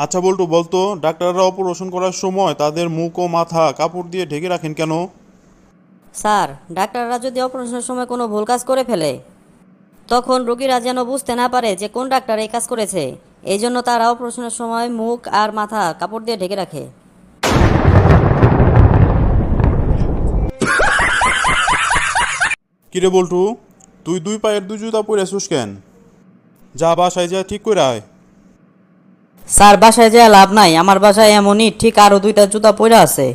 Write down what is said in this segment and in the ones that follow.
আচ্ছা বল্টু বলতো, ডাক্তাররা অপারেশন করার সময় তাদের মুখ ও মাথা কাপড় দিয়ে ঢেকে রাখেন কেন? স্যার, ডাক্তাররা যদি অপারেশনের সময় কোনো ভুল কাজ করে ফেলে তখন রোগীরা যেন বুঝতে না পারে যে কোন ডাক্তার এই কাজ করেছে। এই জন্য তারা অপারেশনের সময় মুখ আর মাথা কাপড় দিয়ে ঢেকে রাখে। কিরে বল্টু, তুই দুই পায়ের দুই জুতা পরে আসুস কেন? যা বাসায় যা ঠিক করে আয়। স্যার, বাসায় যেয়ে লাভ নাই, আমার বাসায় এমনই ঠিক আরো দুইটা জুতা পরে আছে।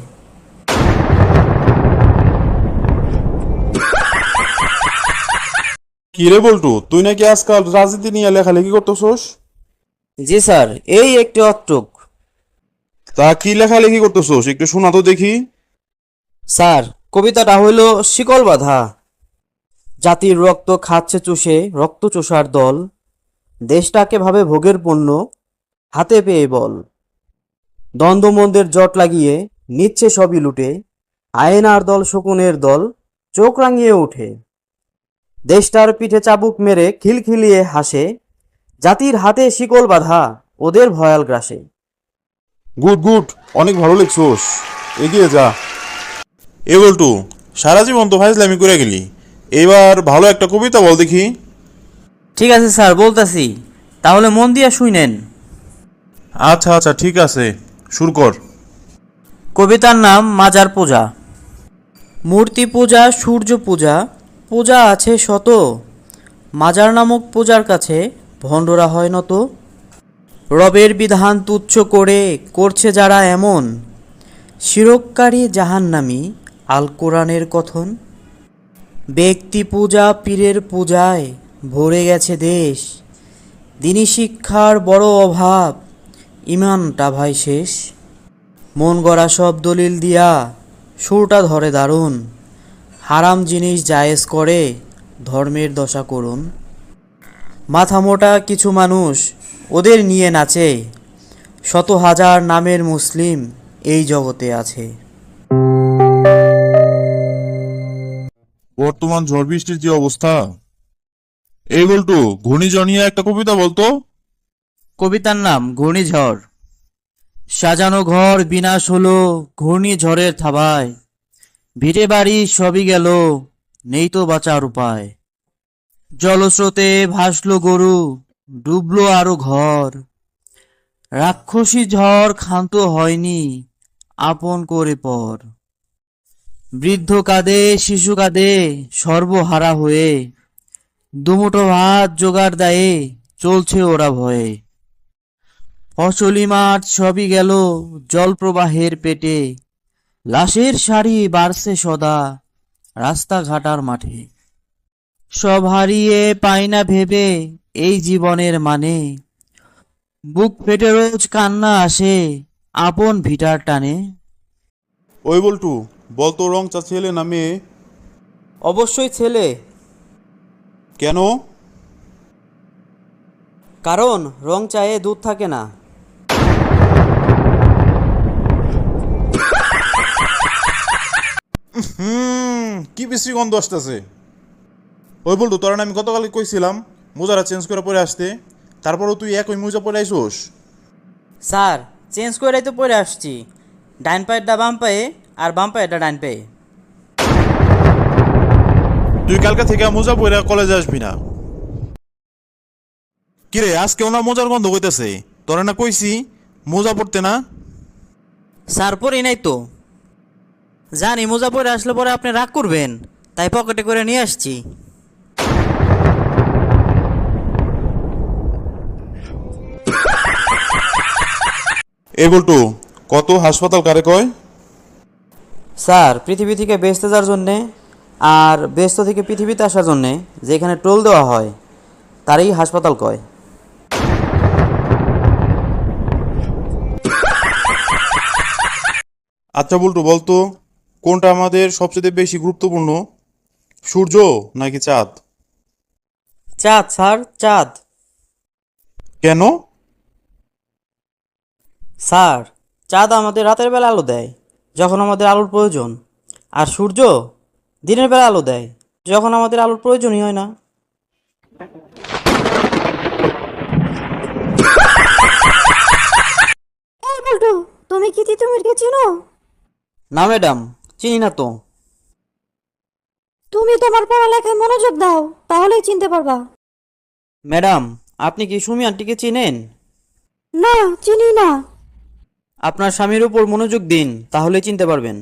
কিরে বল্টু, তুই নাকি আজকাল রাজনীতি নিয়ে লেখালেখি করতেছস? জি স্যার, এই একটু অট্টুক। তা কি লেখালেখি করতেছস, একটু শোনা তো দেখি। স্যার, কবিতাটা হইল শিকল বাঁধা। জাতির রক্ত খাচ্ছে চুষে রক্ত চোষার দল, দেশটাকে ভাবে ভোগের পণ্য, হাতে পেয়ে বল। দ্বন্দ্বমন্দের জট লাগিয়ে নিচ্ছে সবই লুটে, আয়নার দল শকুনের দল চোখ রাঙিয়ে ওঠে। দেশটার পিঠে চাবুক মেরে খিলখিলিয়ে হাসে, জাতির হাতে শিকল বাঁধা ওদের ভয়াল গ্রাসে। গুড গুড, অনেক ভালো লিখছস, এগিয়ে যা। এ বল্টু, সারা জীবন তো ফাইজলামি করে গেলি, এবার ভালো একটা কবিতা বল দেখি। ঠিক আছে স্যার, বলতাছি, তাহলে মন দিয়া শুনেন। আচ্ছা আচ্ছা ঠিক আছে, শুরু কর। কবিতার নাম মাজার পূজা। মূর্তি পূজা, সূর্য পূজা, পূজা আছে শত। মাজার নামক পূজার কাছে ভণ্ডরা হয় নত। রবের বিধান তুচ্ছ করে করছে যারা এমন, শিরককারী জাহান্নামী আল কোরআনের কথন। ব্যক্তি পূজা পীরের পূজায় ভরে গেছে দেশ, দিনী শিক্ষার বড় অভাব, ইমানটা ভাই শেষ। মন গড়া সব দলিল দিয়া সুরটা ধরে দারুণ, হারাম জিনিস জায়েজ করে ধর্মের দশা করুন। মাথা মোটা কিছু মানুষ ওদের নিয়ে নাচে, শত হাজার নামের মুসলিম এই জগতে আছে। বর্তমান ঝড় বৃষ্টির যে অবস্থা, এই বল্টু ঘূর্ণিঝড় নিয়ে একটা কবিতা বলতো। কবিতার নাম ঘূর্ণিঝড়। সাজানো ঘর বিনাশ হলো ঘূর্ণিঝড়ের থাবায়, ভিটে বাড়ি সবই গেল, নেই তো বাঁচার উপায়। জলস্রোতে ভাসলো গরু, ডুবলো আরো ঘর, রাক্ষসী ঝড় ক্ষান্ত হয়নি আপন করে পর। বৃদ্ধ কাঁদে শিশু কাঁদে সর্বহারা হয়ে, দুমুঠো ভাত জোগাড় দায়ে চলছে ওরা ভয়ে। ফসলি মাঠ সবই গেল জলপ্রবাহের পেটে, লাশের সারি বাড়ছে সদা রাস্তাঘাটার মাঠে। সব হারিয়ে পাই না ভেবে এই জীবনের মানে, বুক ফেটে রোজ কান্না আসে আপন ভিটার টানে। ওই বল্টু, বলতো রংচা ছেলে না মেয়ে? অবশ্যই ছেলে, কেন? কারণ রং চায়ে দুধ থাকে না। কি বিশ্রী গন্ধ আসতেছে। ওই বল্টু, তোরা না আমি গতকালকে কইছিলাম মোজারা চেঞ্জ করে পরে আসতে, তারপরও তুই একই মোজা পরে আইসোস। স্যার, চেঞ্জ করে তো পরে আসছি, ডাইন পায়েরটা বাম পায়ে আর বাম পায়েরটা ডাইন পায়ে। তুই কালকে থেকে মোজা পরে কলেজে আসবি না। কিরে, আজকেও না মোজার গন্ধ কইতেছে? তোরা না কইছি মোজা পড়তে না? স্যার, পরি নাই তো। জানি মোজা পরে আসলে পরে আপনি রাগ করবেন, তাই পকেটে করে নিয়ে আসছি। এই বল্টু, কত হাসপাতাল কারে কয়? স্যার, পৃথিবী থেকে বেহেশতে যাওয়ার জন্যে আর বেহেশত থেকে পৃথিবীতে আসার জন্যে যেখানে টোল দেওয়া হয় তারই হাসপাতাল কয়। আচ্ছা বল্টু বলতো, কোনটা আমাদের সবচেয়ে বেশি গুরুত্বপূর্ণ, সূর্য নাকি চাঁদ? চাঁদ স্যার, চাঁদ। কেন? স্যার, চাঁদ আমাদের রাতের বেলা আলো দেয় যখন আমাদের আলোর প্রয়োজন, আর সূর্য দিনের বেলা আলো দেয় যখন আমাদের আলোর প্রয়োজনই হয় না। তুমি কি তিতুমিরকে চিনো? না ম্যাডাম, চিনি না তো। তুমি তোমার পড়ালেখায় মনোযোগ দাও, তাহলেই চিনতে পারবা। ম্যাডাম, আপনি কি সুমি আন্টিকে চিনেন? না, চিনি না। আপনার স্বামীর উপর মনোযোগ দিন, তাহলে চিনতে পারবেন।